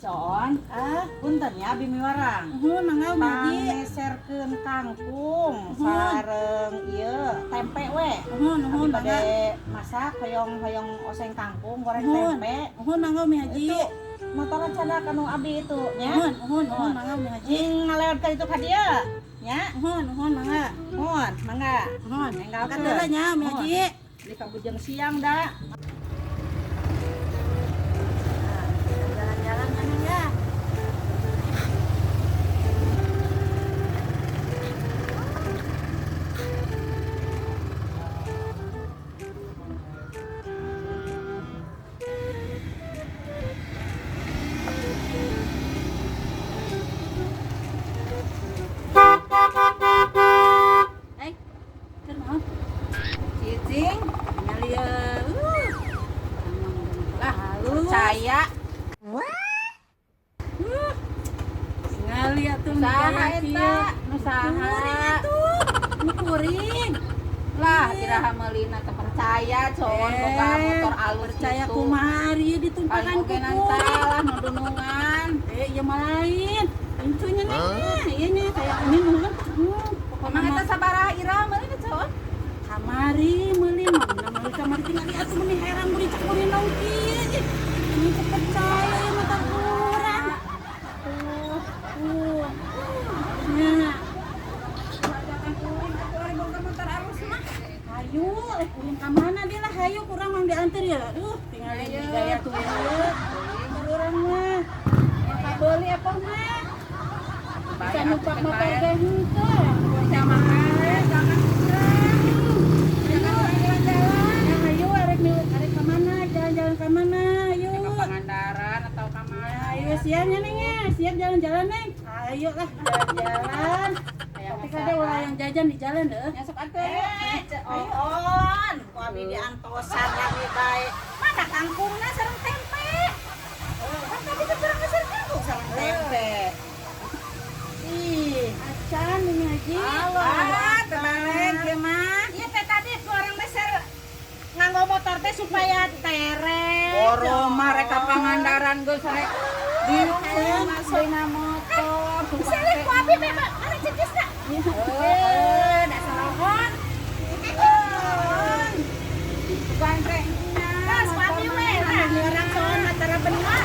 Con, punten ya abi miwarang. Mangga Haji. Meserkeun kangkung sareng ieu tempe we. Nuhun Bade mangga. masak hoyong oseng kangkung goreng Nuhun. tempe. Nuhun mangga Mi Haji. Itu motoran cada kanu abi itu nya. Nuhun mangga Mi Haji. Ngaleot ka itu ka dieu nya. Nuhun mangga. Nuhun, mangga. Nuhun. Enggal Kadeula nya Mi Haji. Di kabujeng siang da. Jalan-jalan mana ya? Kenapa? Cicing, Ngalia. lah percaya. Ngalia tuh Saha eta? Nu saha? Kuring. Lah kiraha meulina teu percaya con boga motor alus Percaya kitu. kumaha ieu ditumpakan Paling oge nantalah nu dunungan. Ieu mah lain. Incunya nih. Ieu nya kayak ini mah. Emang eta sabaraha ira meulina con? Kamari meuli mah meuli kamari tinggal di atuh meuni heran budi cek budi naon kieu. Ini percaya ieu mah tak kurang. Nah. Hayu, kuring ka mana dia lah hayu kurang mang diantar ya. Tinggal di gaya tuh ya. Kurang mah. Ka beuli apa mah? Bisa numpak motor teh henteu. Sama ae jangan kurang. Jangan jalan-jalan. Hayu arek ka mana? Jalan-jalan ka mana? Ayo. Ke Pangandaran atau ka mana? Ayo siapnya Neng ya. Siap jalan-jalan Neng. Ayo lah jalan-jalan. Tapi kada ulah yang jajan di jalan deh. Nyasuk atuh. On, ku abi diantosan lagi bae. Mana kangkungna sareng tempe? Kan tadi teh kurang geser kangkung sareng tempe. Ih, acan ini Haji. Terbalik ya mah. Iya teh tadi ku orang beser nganggo motor teh supaya tereng. Boro mah rek ka Pangandaran geus rek. Bingung masukna motor. Misalnya ku abi memang mana cecisna. Da sarohon. Bukan rek. Nah, ku abi we lah. Orang soal matara benar.